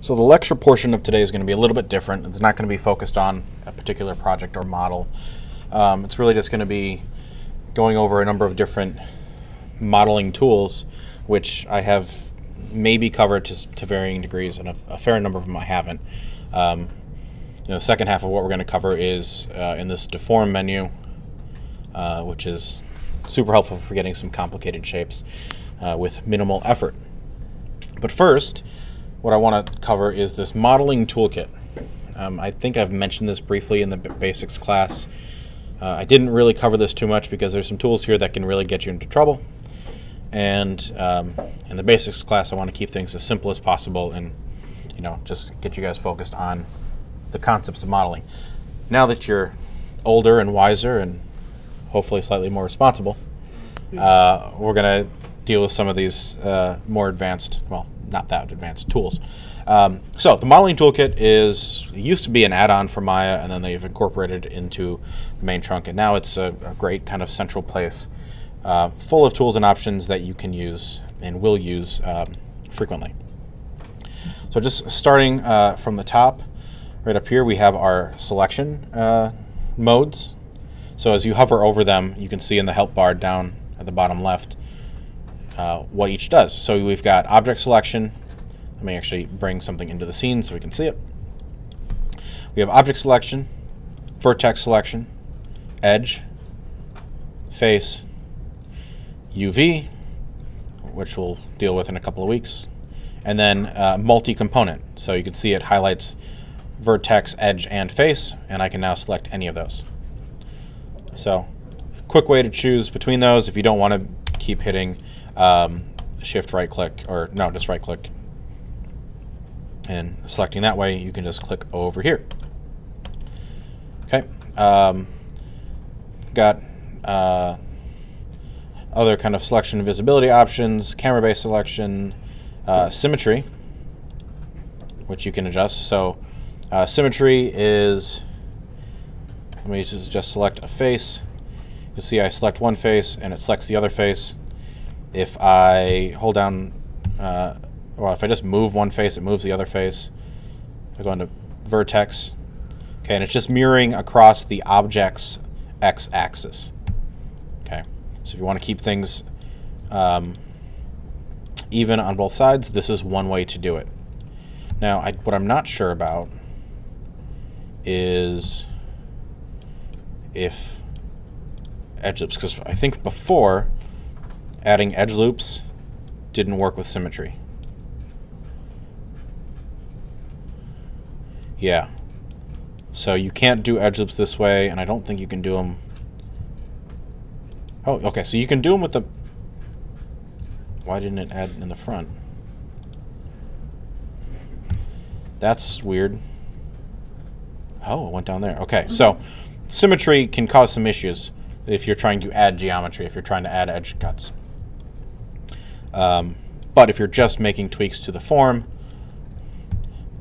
So the lecture portion of today is going to be a little bit different. It's not going to be focused on a particular project or model. It's really just going to be going over a number of different modeling tools, which I have maybe covered to varying degrees, and a fair number of them I haven't. The second half of what we're going to cover is in this deform menu, which is super helpful for getting some complicated shapes with minimal effort. But first, what I want to cover is this modeling toolkit. I think I've mentioned this briefly in the basics class. I didn't really cover this too much because there's some tools here that can really get you into trouble. And in the basics class, I want to keep things as simple as possible and just get you guys focused on the concepts of modeling. Now that you're older and wiser and hopefully slightly more responsible, we're going to deal with some of these more advanced, well, not that advanced tools. So the modeling toolkit used to be an add-on for Maya, and then they've incorporated it into the main trunk, and now it's a great kind of central place full of tools and options that you can use and will use frequently. So just starting from the top, right up here we have our selection modes. So as you hover over them, you can see in the help bar down at the bottom left what each does. So we've got object selection. Let me actually bring something into the scene so we can see it. We have object selection, vertex selection, edge, face, UV, which we'll deal with in a couple of weeks, and then multi-component. So you can see it highlights vertex, edge, and face, and I can now select any of those. So quick way to choose between those if you don't want to keep hitting shift right click, or no, just right click and selecting that way, you can just click over here. Okay, got other kind of selection and visibility options, camera-based selection, symmetry, which you can adjust. So symmetry is, let me just select a face. You'll see I select one face and it selects the other face. If I hold down, well, if I just move one face, it moves the other face. I go into vertex, okay, and it's just mirroring across the object's x-axis. Okay, so if you want to keep things even on both sides, this is one way to do it. Now, what I'm not sure about is if edge loops, because I think before adding edge loops didn't work with symmetry. Yeah, so you can't do edge loops this way, and I don't think you can do them. Oh, okay, so you can do them with the, why didn't it add in the front? That's weird. Oh, it went down there. Okay, so symmetry can cause some issues if you're trying to add geometry, if you're trying to add edge cuts. But if you're just making tweaks to the form,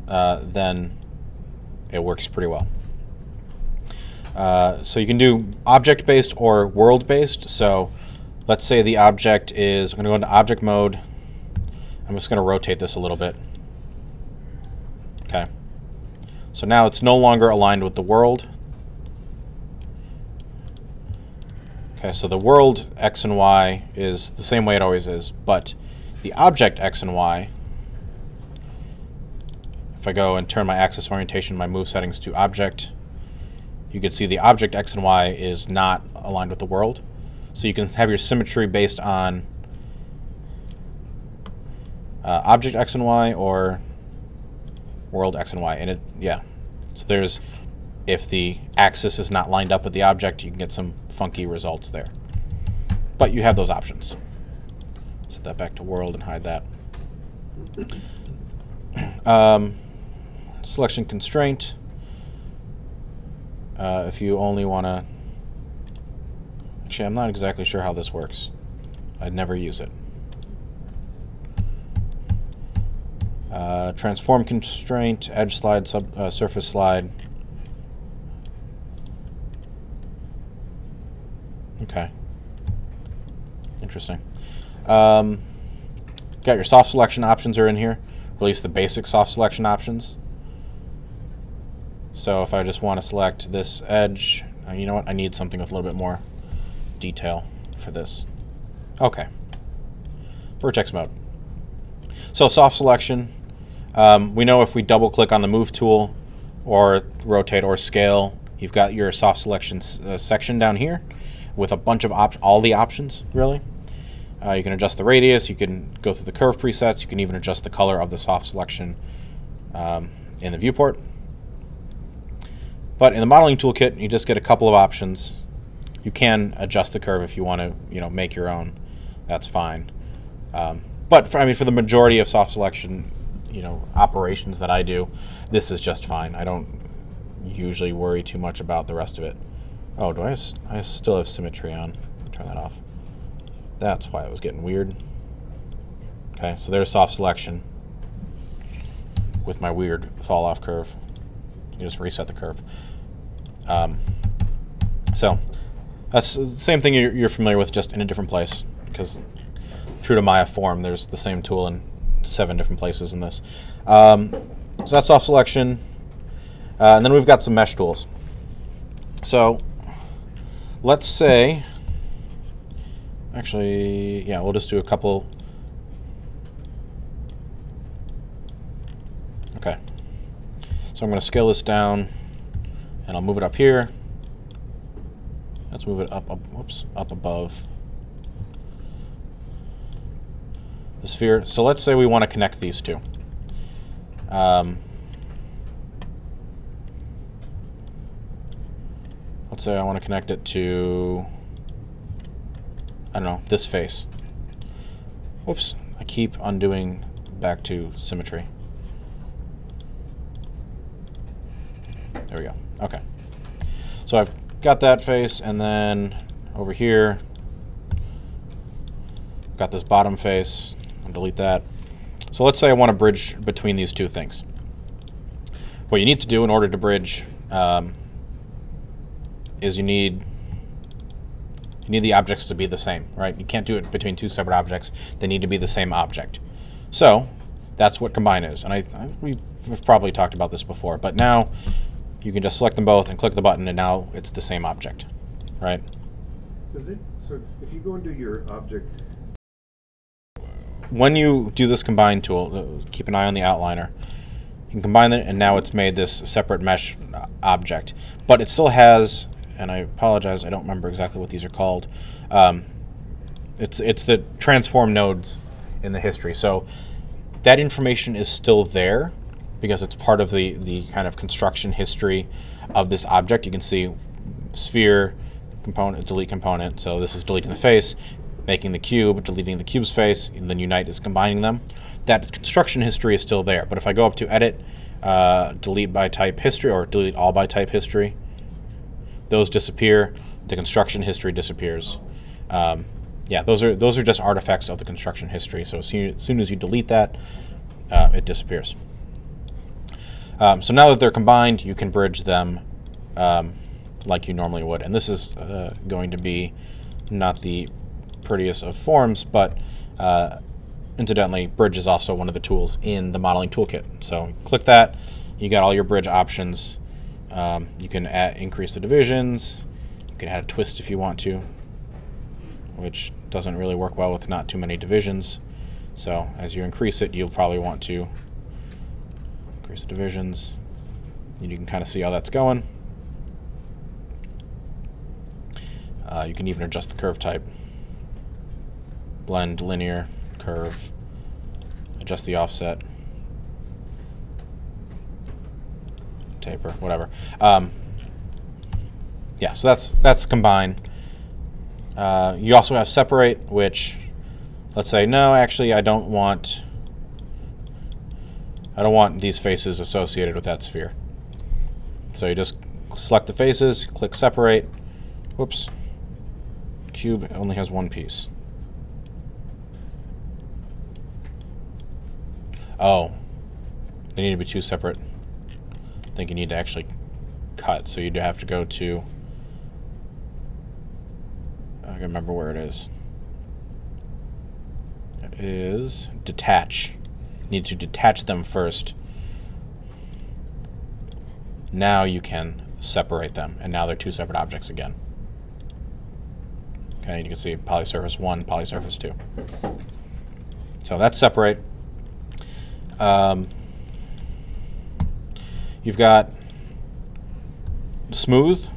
then it works pretty well. So you can do object-based or world-based. So let's say the object is, I'm going to go into object mode. I'm just going to rotate this a little bit. Okay. So now it's no longer aligned with the world. Okay, so the world X and Y is the same way it always is, but the object X and Y, if I go and turn my axis orientation, my move settings to object, you can see the object X and Y is not aligned with the world. So you can have your symmetry based on object X and Y or world X and Y. And it, yeah, so there's, if the axis is not lined up with the object, you can get some funky results there. But you have those options. Set that back to world and hide that. Selection constraint. If you only want to... Actually, I'm not exactly sure how this works. I'd never use it. Transform constraint, edge slide, surface slide. Okay. Interesting. Got your soft selection options are in here. at least the basic soft selection options. So if I just want to select this edge, you know what, I need something with a little bit more detail for this. Okay, vertex mode. So soft selection, we know if we double click on the move tool or rotate or scale, you've got your soft selection section down here with a bunch of all the options, really. You can adjust the radius, you can go through the curve presets, you can even adjust the color of the soft selection in the viewport. But in the modeling toolkit, you just get a couple of options. You can adjust the curve if you want to, make your own. That's fine. But for the majority of soft selection, operations that I do, this is just fine. I don't usually worry too much about the rest of it. Oh, I still have symmetry on? Turn that off. That's why it was getting weird. Okay, so there's soft selection with my weird fall off curve. You just reset the curve. So that's the same thing you're familiar with, just in a different place, because true to Maya form, there's the same tool in 7 different places in this. So that's soft selection. And then we've got some mesh tools. So let's say, actually, yeah, we'll just do a couple. Okay. So I'm going to scale this down, and I'll move it up here. Let's move it up above the sphere. So let's say we want to connect these two. Let's say I want to connect it to, I don't know, this face. Whoops, I keep undoing back to symmetry. There we go. Okay. So I've got that face, and then over here, got this bottom face. I'll delete that. So let's say I want to bridge between these two things. What you need to do in order to bridge is you need the objects to be the same, right? You can't do it between two separate objects. They need to be the same object. So that's what combine is. And we've probably talked about this before, but now you can just select them both and click the button, and now it's the same object, right? So if you go into your object, when you do this combine tool, keep an eye on the outliner. You can combine it, and now it's made this separate mesh object. But it still has, and I apologize, I don't remember exactly what these are called. It's the transform nodes in the history. So that information is still there because it's part of the kind of construction history of this object. You can see sphere, component, delete component. So this is deleting the face, making the cube, deleting the cube's face, and then unite is combining them. That construction history is still there. But if I go up to edit, delete by type history, or delete all by type history, those disappear. The construction history disappears. Yeah, those are just artifacts of the construction history. So as soon as you delete that, it disappears. So now that they're combined, you can bridge them like you normally would. And this is going to be not the prettiest of forms, but incidentally, bridge is also one of the tools in the modeling toolkit. So click that, you got all your bridge options. You can increase the divisions, you can add a twist if you want to, which doesn't really work well with not too many divisions. So as you increase it, you'll probably want to increase the divisions. And you can kind of see how that's going. You can even adjust the curve type. Blend, linear, curve, adjust the offset, taper, whatever. Yeah, so that's combine. You also have separate, which, let's say, no, actually, I don't want these faces associated with that sphere. So you just select the faces, click separate. Whoops. Cube only has one piece. Oh, they need to be two separate. I think you need to actually cut, so you'd have to go to, I can remember where it is. It is detach. need to detach them first. Now you can separate them, and now they're two separate objects again. Okay, you can see polysurface 1, polysurface 2. So that's separate. You've got smooth.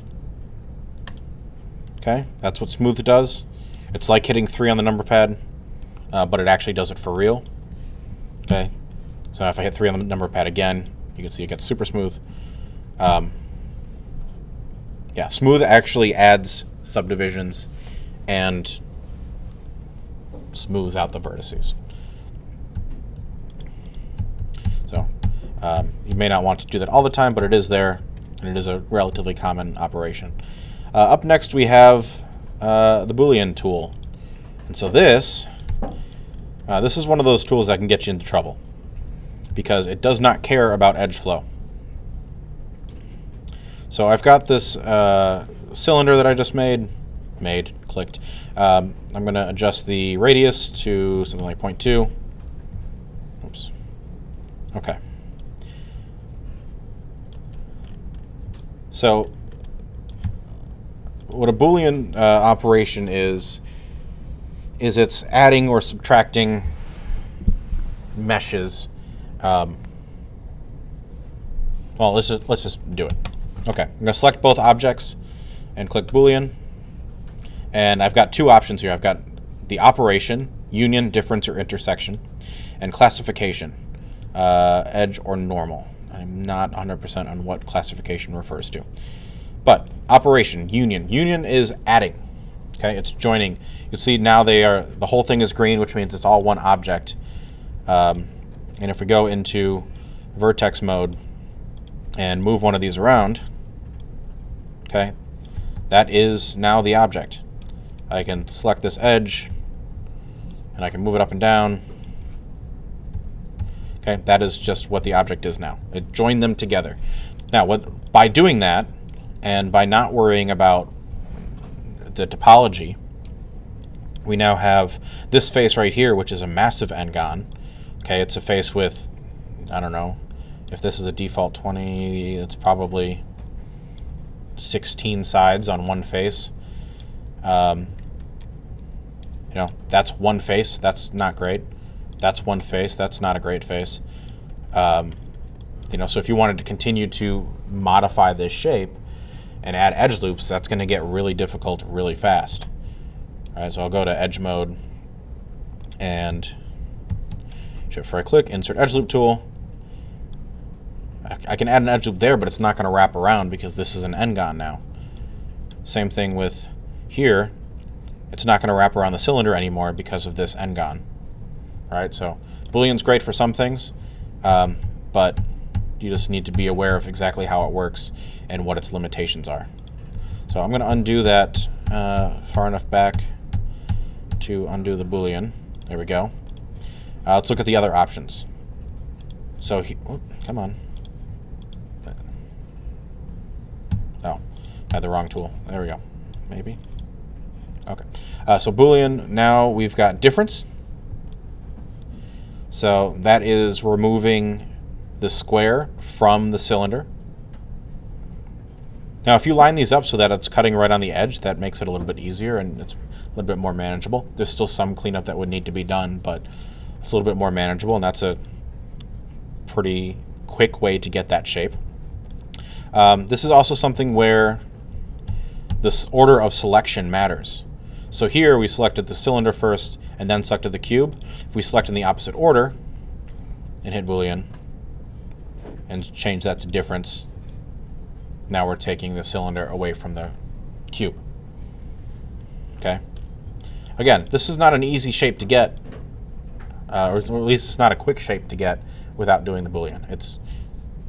Okay, that's what smooth does. It's like hitting 3 on the number pad, but it actually does it for real. Okay, so if I hit 3 on the number pad again, you can see it gets super smooth. Yeah, smooth actually adds subdivisions and smooths out the vertices. So you may not want to do that all the time, but it is there, and it is a relatively common operation. Up next we have the Boolean tool. And so this is one of those tools that can get you into trouble because it does not care about edge flow. So I've got this cylinder that I just clicked. I'm going to adjust the radius to something like 0.2. Oops. Okay. So what a Boolean operation is it's adding or subtracting meshes. Well, let's just do it. Okay, I'm going to select both objects and click Boolean. And I've got two options here. I've got the operation, union, difference, or intersection, and classification, edge or normal. I'm not 100% on what classification refers to. But operation, union. Union is adding. Okay, it's joining. You see now the whole thing is green, which means it's all one object. And if we go into vertex mode and move one of these around, okay, that is now the object. I can select this edge and I can move it up and down. Okay, that is just what the object is now. It joined them together. Now, by doing that, and by not worrying about the topology, we now have this face right here, which is a massive n-gon. Okay, it's a face with, I don't know, if this is a default 20, it's probably 16 sides on one face. You know, that's one face. That's not great. That's one face. That's not a great face. You know, so if you wanted to continue to modify this shape and add edge loops, that's going to get really difficult really fast. All right, so I'll go to edge mode and shift right click, insert edge loop tool. I can add an edge loop there, but it's not going to wrap around because this is an n-gon now. Same thing with here. It's not going to wrap around the cylinder anymore because of this n-gon. All right, so Boolean's great for some things, but you just need to be aware of exactly how it works and what its limitations are. So I'm going to undo that far enough back to undo the Boolean. There we go. Let's look at the other options. So, come on. Oh, I had the wrong tool. There we go. Maybe. Okay. So Boolean, now we've got difference. So that is removing the square from the cylinder. Now if you line these up so that it's cutting right on the edge, that makes it a little bit easier and it's a little bit more manageable. There's still some cleanup that would need to be done, but it's a little bit more manageable, and that's a pretty quick way to get that shape. This is also something where this order of selection matters. So here we selected the cylinder first and then selected the cube. If we select in the opposite order and hit Boolean and change that to difference, now we're taking the cylinder away from the cube. Okay. Again, this is not an easy shape to get, or at least it's not a quick shape to get without doing the Boolean. It's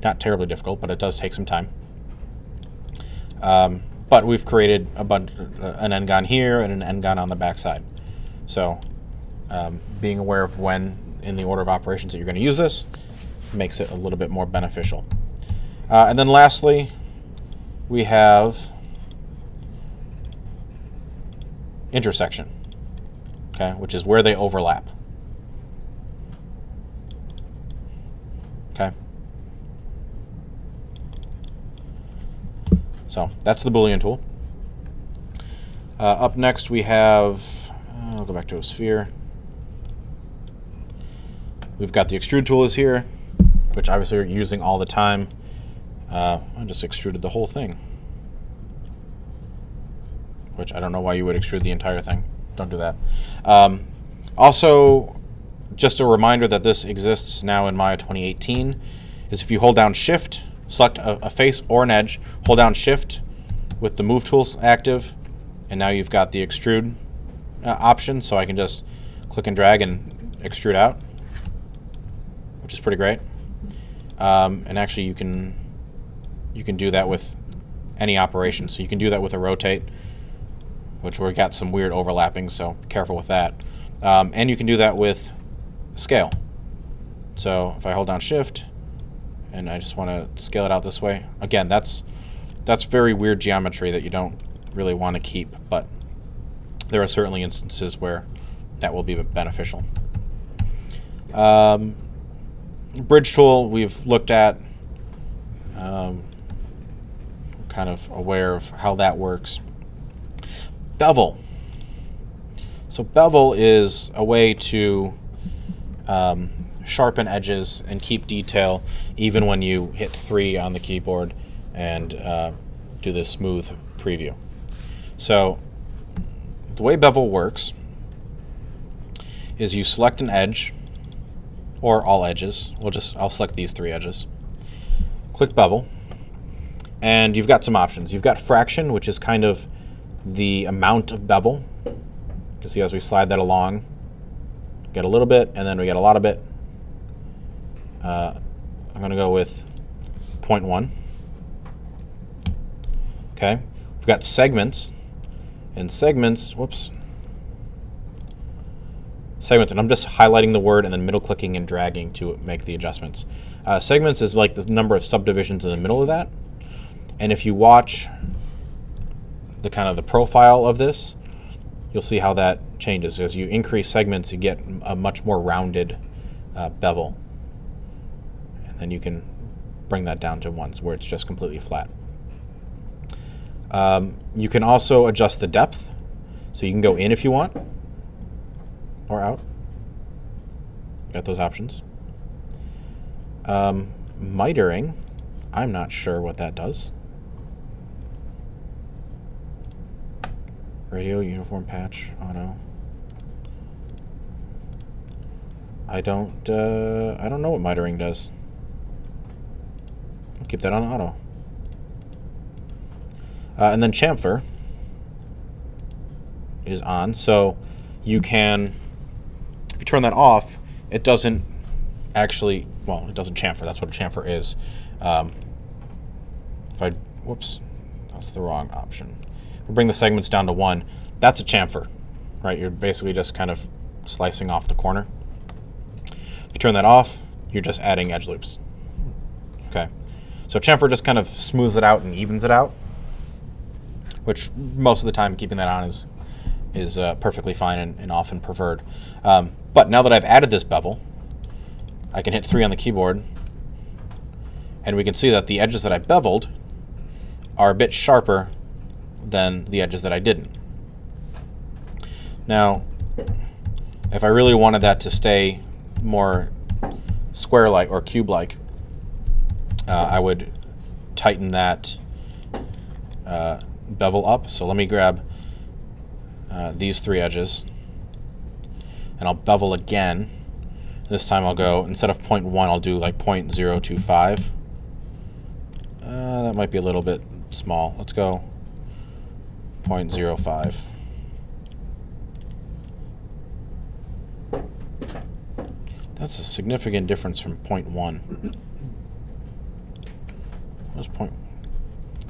not terribly difficult, but it does take some time. But we've created an n-gon here and an n-gon on the backside. So being aware of when in the order of operations that you're going to use this makes it a little bit more beneficial. And then lastly, we have intersection, okay, which is where they overlap. So that's the Boolean tool. Up next we have, I'll go back to a sphere. We've got the extrude tool is here, which obviously we're using all the time. I just extruded the whole thing, which I don't know why you would extrude the entire thing. Don't do that. Also, just a reminder that this exists now in Maya 2018, is if you hold down Shift, select a face or an edge, hold down Shift with the Move tools active, and now you've got the extrude option, so I can just click and drag and extrude out, which is pretty great. And actually you can do that with any operation. So you can do that with a rotate, which we got some weird overlapping, so be careful with that. And you can do that with scale. So if I hold down Shift and I just want to scale it out this way, again, that's very weird geometry that you don't really want to keep, but there are certainly instances where that will be beneficial. Bridge tool we've looked at, kind of aware of how that works. Bevel. So bevel is a way to sharpen edges and keep detail even when you hit 3 on the keyboard and do this smooth preview. So the way bevel works is you select an edge, or all edges. I'll select these 3 edges. Click bevel, and you've got some options. You've got fraction, which is kind of the amount of bevel. You can see as we slide that along, get a little bit, and then we get a lot of it. I'm going to go with 0.1. Okay, we've got segments, and segments, segments, and I'm just highlighting the word and then middle clicking and dragging to make the adjustments. Segments is like the number of subdivisions in the middle of that, and if you watch the kind of the profile of this, you'll see how that changes. As you increase segments, you get a much more rounded bevel, and then you can bring that down to ones where it's just completely flat. You can also adjust the depth, so you can go in if you want, or out. Got those options. Mitering, I'm not sure what that does. Radio, uniform patch, auto. I don't know what mitering does. I'll keep that on auto. And then chamfer is on, so you can, if you turn that off, it doesn't actually, well, it doesn't chamfer. That's what a chamfer is. If I, whoops, that's the wrong option. If we bring the segments down to 1, that's a chamfer, right? You're basically just kind of slicing off the corner. If you turn that off, you're just adding edge loops. Okay, so chamfer just kind of smooths it out and evens it out, which most of the time keeping that on is perfectly fine and often preferred. But now that I've added this bevel, I can hit 3 on the keyboard, and we can see that the edges that I beveled are a bit sharper than the edges that I didn't. Now, if I really wanted that to stay more square-like or cube-like, I would tighten that bevel up. So let me grab these 3 edges, and I'll bevel again. This time I'll go, instead of 0.1, I'll do like 0.025. That might be a little bit small. Let's go 0.05. That's a significant difference from 0.1.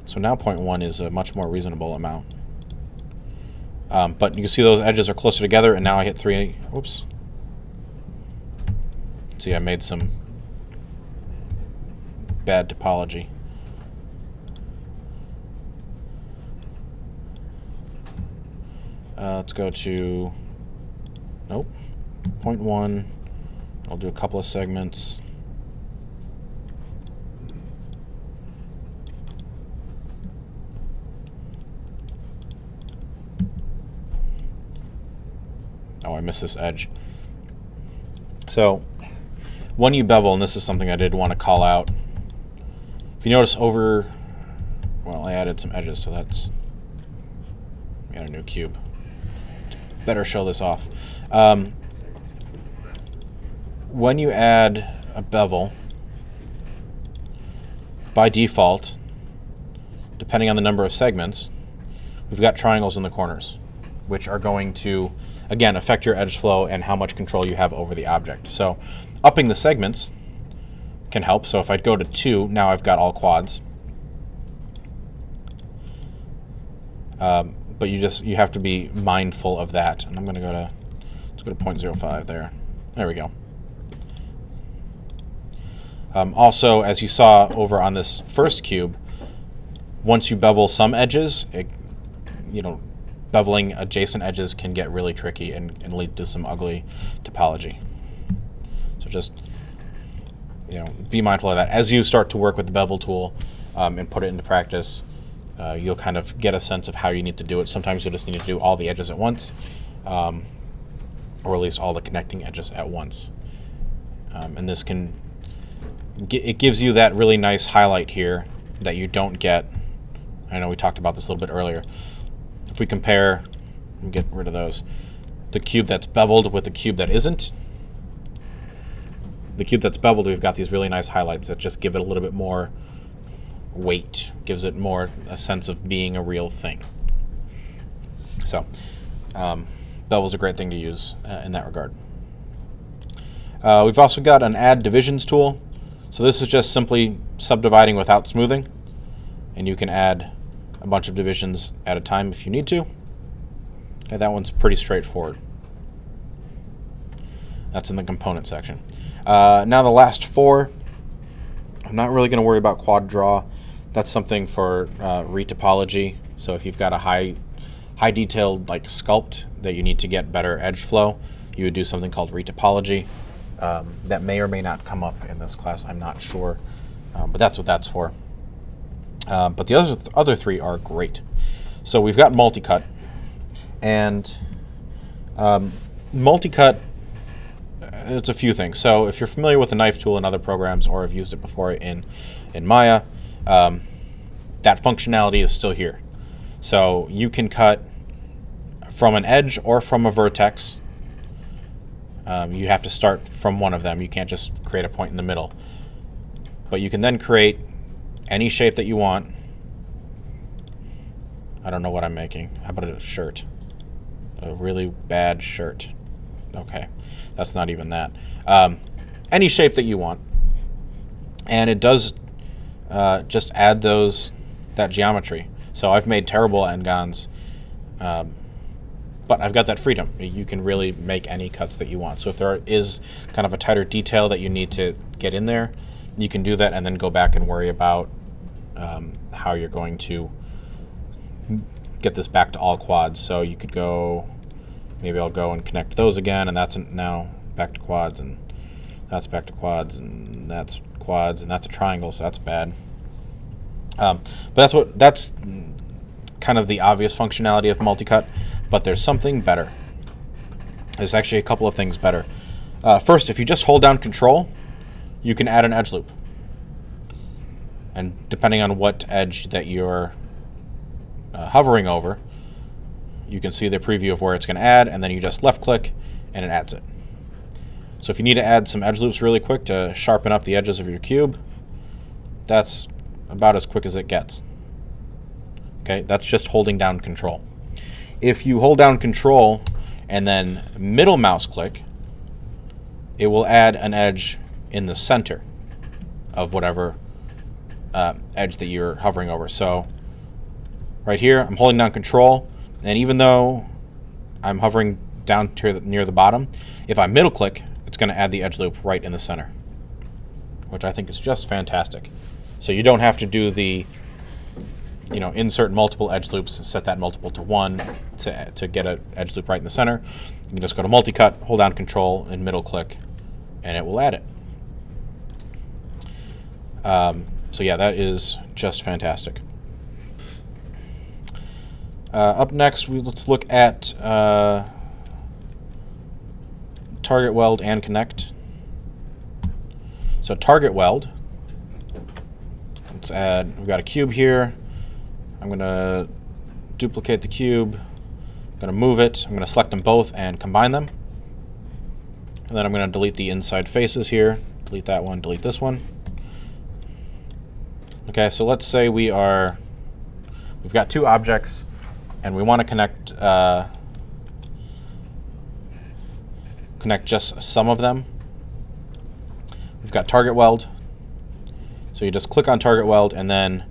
So now 0.1 is a much more reasonable amount. But you can see those edges are closer together, and now I hit 3. Whoops. See, I made some bad topology. Let's go to, nope, 0.1. I'll do a couple of segments. Oh, I missed this edge. So when you bevel, and this is something I did want to call out, if you notice over, well, I added some edges, so that's, we got a new cube. Better show this off. When you add a bevel, by default, depending on the number of segments, we've got triangles in the corners, which are going to, again, affect your edge flow and how much control you have over the object. So upping the segments can help. So if I go to 2, now I've got all quads. But you have to be mindful of that. And I'm going to go to, let's go to 0.05 there. There we go. Also, as you saw over on this first cube, once you bevel some edges, beveling adjacent edges can get really tricky and lead to some ugly topology. So just be mindful of that. As you start to work with the bevel tool and put it into practice, you'll kind of get a sense of how you need to do it. Sometimes you'll just need to do all the edges at once, or at least all the connecting edges at once. And this it gives you that really nice highlight here that you don't get. I know we talked about this a little bit earlier. If we compare, and get rid of those, the cube that's beveled with the cube that isn't, the cube that's beveled, we've got these really nice highlights that just give it a little bit more weight, gives it more a sense of being a real thing. So bevel's a great thing to use in that regard. We've also got an add divisions tool. So this is just simply subdividing without smoothing, and you can add a bunch of divisions at a time if you need to. Okay, that one's pretty straightforward. That's in the component section. Now the last 4, I'm not really going to worry about quad draw. That's something for retopology. So if you've got a high detailed like sculpt that you need to get better edge flow, you would do something called retopology. That may or may not come up in this class, I'm not sure, but that's what that's for. But the other 3 are great. So we've got multi-cut, and multi-cut, it's a few things. So if you're familiar with the knife tool in other programs or have used it before in Maya, that functionality is still here. So you can cut from an edge or from a vertex. You have to start from one of them. You can't just create a point in the middle. But you can then create any shape that you want. I don't know what I'm making. How about a shirt? A really bad shirt. Okay, that's not even that. Any shape that you want. And it does just add that geometry. So I've made terrible n-gons, but I've got that freedom. You can really make any cuts that you want. So if there is kind of a tighter detail that you need to get in there, you can do that and then go back and worry about how you're going to get this back to all quads. So you could go, maybe I'll go and connect those again, and that's now back to quads, and that's back to quads, and that's quads, and that's a triangle, so that's bad. But that's kind of the obvious functionality of multi-cut. But there's something better. There's actually a couple of things better. First, if you just hold down Control, you can add an edge loop. And depending on what edge that you're hovering over, you can see the preview of where it's going to add, and then you just left-click, and it adds it. So if you need to add some edge loops really quick to sharpen up the edges of your cube, that's about as quick as it gets. Okay, that's just holding down Control. If you hold down Control and then middle mouse click, it will add an edge in the center of whatever edge that you're hovering over. So right here, I'm holding down Control, and even though I'm hovering down to near the bottom, if I middle click, it's going to add the edge loop right in the center, which I think is just fantastic. So you don't have to do the insert multiple edge loops, set that multiple to 1 to get an edge loop right in the center. You can just go to multi-cut, hold down Control, and middle click, and it will add it. So yeah, that is just fantastic. Up next, let's look at target weld and connect. So target weld, let's add, we've got a cube here. I'm going to duplicate the cube. I'm going to move it. I'm going to select them both and combine them. And then I'm going to delete the inside faces here. Delete that one, delete this one. Okay, so let's say we've got two objects and we want to connect just some of them. We've got target weld. So you just click on target weld and then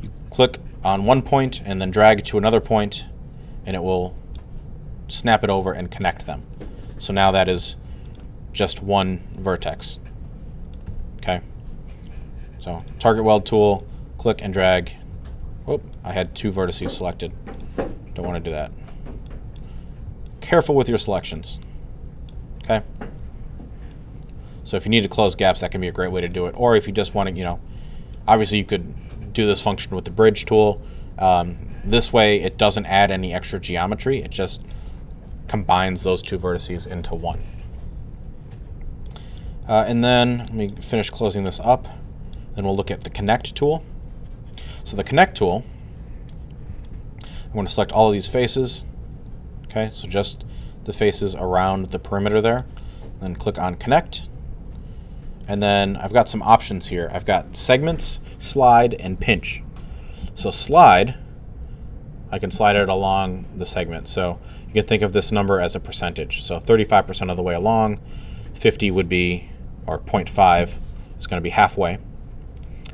you click on one point and then drag to another point and it will snap it over and connect them. So now that is just one vertex. Okay. So target weld tool, click and drag. Oh, I had two vertices selected. Don't want to do that. Careful with your selections. Okay. So if you need to close gaps, that can be a great way to do it. Or if you just want to, obviously you could do this function with the bridge tool. This way it doesn't add any extra geometry. It just combines those two vertices into one. And then let me finish closing this up. Then we'll look at the connect tool. So the connect tool, I'm going to select all of these faces. Okay, so just the faces around the perimeter there. Then click on connect. And then I've got some options here. I've got segments, slide, and pinch. So slide, I can slide it along the segment. So you can think of this number as a percentage. So 35% of the way along, 50 would be, or 0.5 is going to be halfway.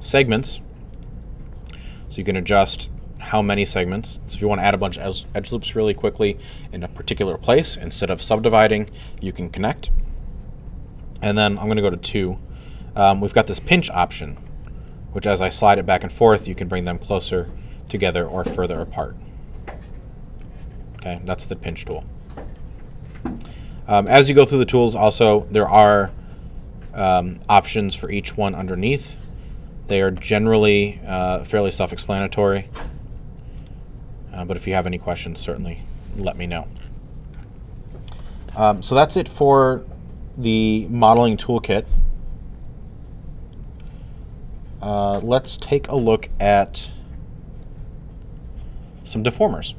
Segments, so you can adjust how many segments. So if you want to add a bunch of edge loops really quickly in a particular place, instead of subdividing, you can connect. And then I'm going to go to 2. We've got this pinch option, which as I slide it back and forth, you can bring them closer together or further apart. Okay, that's the pinch tool. As you go through the tools, also, there are options for each one underneath. They are generally fairly self-explanatory, but if you have any questions, certainly let me know. So that's it for the modeling toolkit. Let's take a look at some deformers.